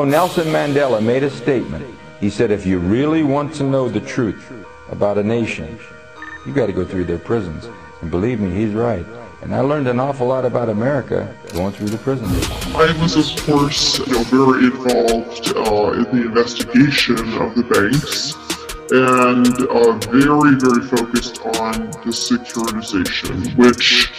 Nelson Mandela made a statement. He said, if you really want to know the truth about a nation, you got to go through their prisons. And believe me, he's right. And I learned an awful lot about America going through the prisons. I was, of course, very involved in the investigation of the banks, and very, very focused on the securitization, which,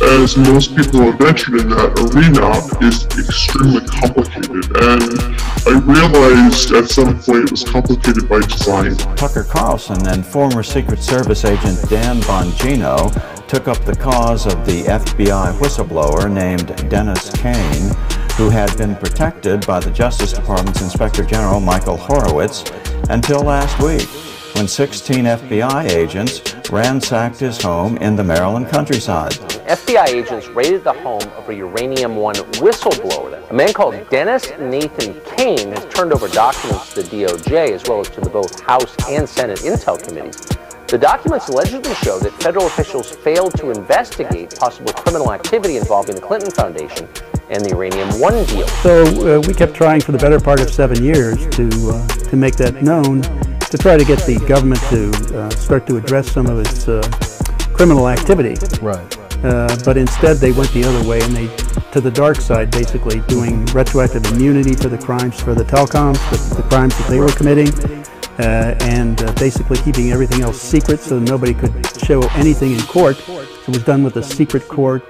as most people have mentioned in that arena, is extremely complicated. And I realized at some point it was complicated by design. Tucker Carlson and former Secret Service agent Dan Bongino took up the cause of the FBI whistleblower named Dennis Kane, who had been protected by the Justice Department's Inspector General Michael Horowitz until last week, when 16 FBI agents ransacked his home in the Maryland countryside. FBI agents raided the home of a Uranium One whistleblower. A man called Dennis Nathan Kane has turned over documents to the DOJ as well as to the both House and Senate Intel committees. The documents allegedly show that federal officials failed to investigate possible criminal activity involving the Clinton Foundation and the Uranium One deal. So we kept trying for the better part of 7 years to make that known, to try to get the government to start to address some of its criminal activity. Right. But instead they went the other way, and they to the dark side, basically doing retroactive immunity for the crimes for the telecoms, the crimes that they were committing, and basically keeping everything else secret so nobody could show anything in court. It was done with a secret court,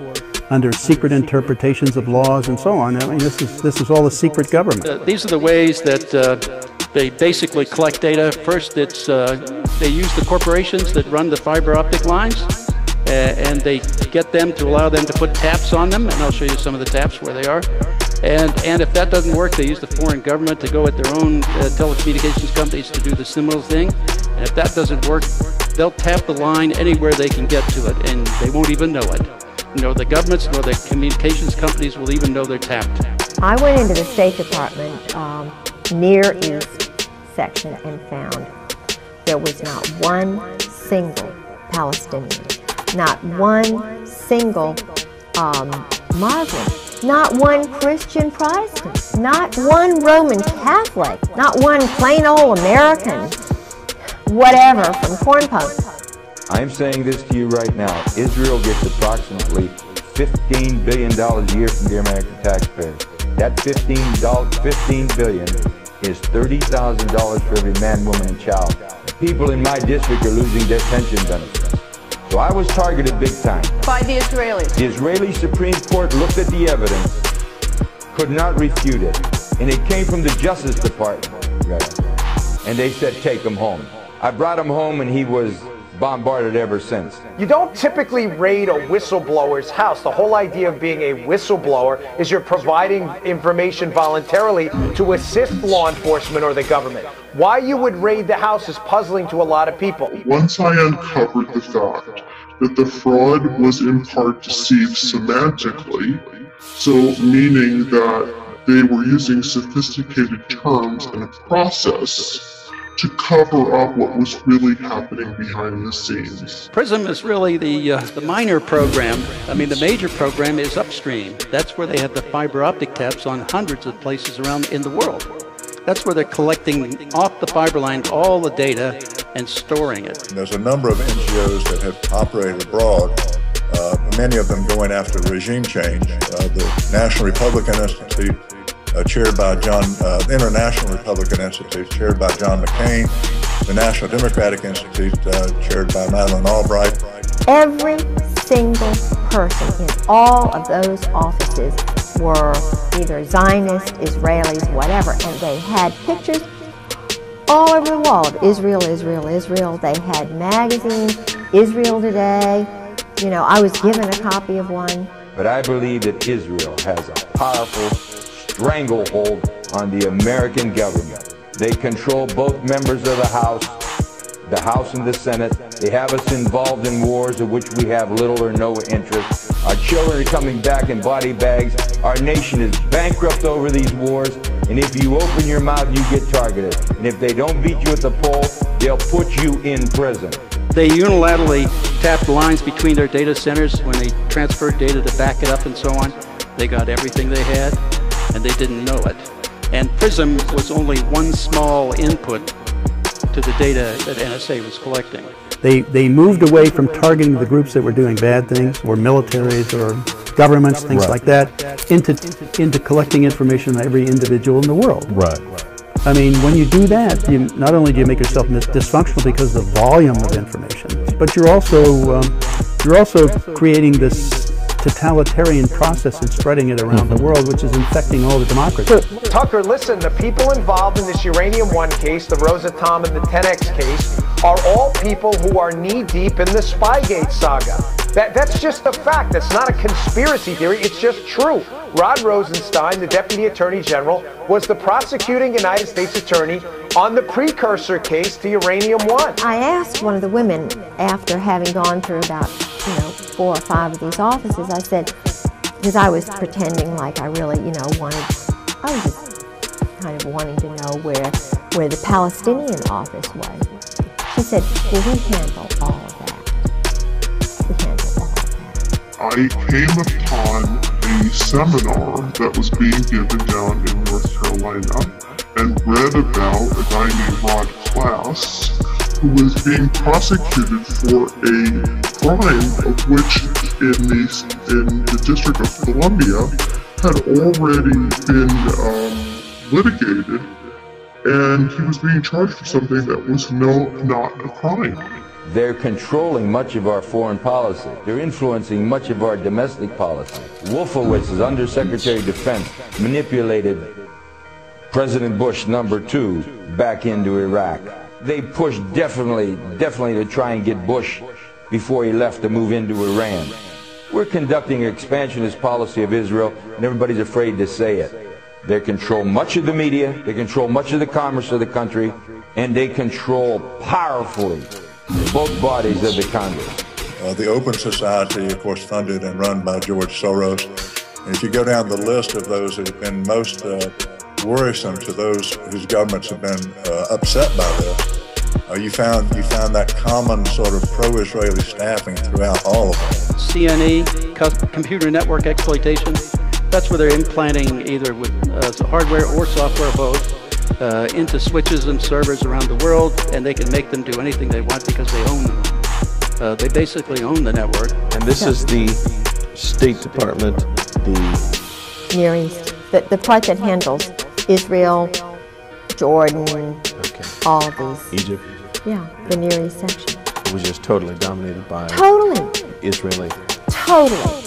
under secret interpretations of laws and so on. I mean, this is all a secret government. These are the ways that they basically collect data. First, it's they use the corporations that run the fiber optic lines, and they get them to allow them to put taps on them, and I'll show you some of the taps where they are. And if that doesn't work, they use the foreign government to go at their own telecommunications companies to do the similar thing. And if that doesn't work, they'll tap the line anywhere they can get to it, and they won't even know it. Nor the governments nor the communications companies will even know they're tapped. I went into the State Department Near East section and found there was not one single Palestinian, not one single Muslim, not one Christian Protestant, not one Roman Catholic, not one plain old American, whatever, from corn pumps. I'm saying this to you right now. Israel gets approximately $15 billion a year from the American taxpayers. That $15 billion is $30,000 for every man, woman, and child. People in my district are losing their pension benefits. So I was targeted big time. By the Israelis. The Israeli Supreme Court looked at the evidence, could not refute it, and it came from the Justice Department. And they said, take him home. I brought him home, and he was bombarded ever since. You don't typically raid a whistleblower's house. The whole idea of being a whistleblower is you're providing information voluntarily to assist law enforcement or the government. Why you would raid the house is puzzling to a lot of people. Once I uncovered the fact that the fraud was in part deceived semantically, so meaning that they were using sophisticated terms and a process to cover up what was really happening behind the scenes. PRISM is really the minor program. I mean, the major program is upstream. That's where they have the fiber optic taps on hundreds of places around in the world. That's where they're collecting off the fiber line all the data and storing it. There's a number of NGOs that have operated abroad, many of them going after regime change. The National Republican Institute, chaired by the International Republican Institute, chaired by John McCain, the National Democratic Institute, chaired by Madeleine Albright. Every single person in all of those offices were either Zionist, Israelis, whatever, and they had pictures all over the wall of Israel, Israel, Israel. They had magazines, Israel Today. You know, I was given a copy of one. But I believe that Israel has a powerful stranglehold on the American government. They control both members of the House and the Senate. They have us involved in wars of which we have little or no interest. Our children are coming back in body bags. Our nation is bankrupt over these wars. And if you open your mouth, you get targeted. And if they don't beat you at the poll, they'll put you in prison. They unilaterally tapped lines between their data centers when they transferred data to back it up and so on. They got everything they had, and they didn't know it. And PRISM was only one small input to the data that NSA was collecting. They moved away from targeting the groups that were doing bad things, or militaries, or governments, things like that, into collecting information on every individual in the world. Right. I mean, when you do that, not only do you make yourself dysfunctional because of the volume of information, but you're also creating this totalitarian process and spreading it around the world, which is infecting all the democracies. Tucker, listen, the people involved in this Uranium One case, the Rosatom and the 10X case, are all people who are knee-deep in the Spygate saga. That's just a fact. That's not a conspiracy theory. It's just true. Rod Rosenstein, the Deputy Attorney General, was the prosecuting United States Attorney on the precursor case to Uranium One. I asked one of the women, after having gone through about 4 or 5 of these offices, I said, because I was pretending like I really, wanted, I was just kind of wanting to know where the Palestinian office was. She said, well, we handle all of that. We handle all of that. I came upon a seminar that was being given down in North Carolina and read about a guy named Rod Klaus, who was being prosecuted for a crime of which in the District of Columbia had already been litigated, and he was being charged for something that was not a crime. They're controlling much of our foreign policy. They're influencing much of our domestic policy. Wolfowitz, as Undersecretary of Defense, manipulated President Bush #2 back into Iraq. They pushed definitely to try and get Bush before he left to move into Iran. We're conducting an expansionist policy of Israel, and everybody's afraid to say it. They control much of the media, they control much of the commerce of the country, and they control powerfully both bodies of the Congress. The Open Society, of course, funded and run by George Soros. And if you go down the list of those that have been most worrisome to those whose governments have been upset by this, you found that common sort of pro-Israeli staffing throughout all of them. CNE, computer network exploitation, that's where they're implanting either with hardware or software both into switches and servers around the world, and they can make them do anything they want because they own them. They basically own the network. And this is the State Department, the Near East, the part that handles Israel, Jordan, all of these. Egypt. Yeah, the Near East section. It was just totally dominated by Totally. Israeli. Totally.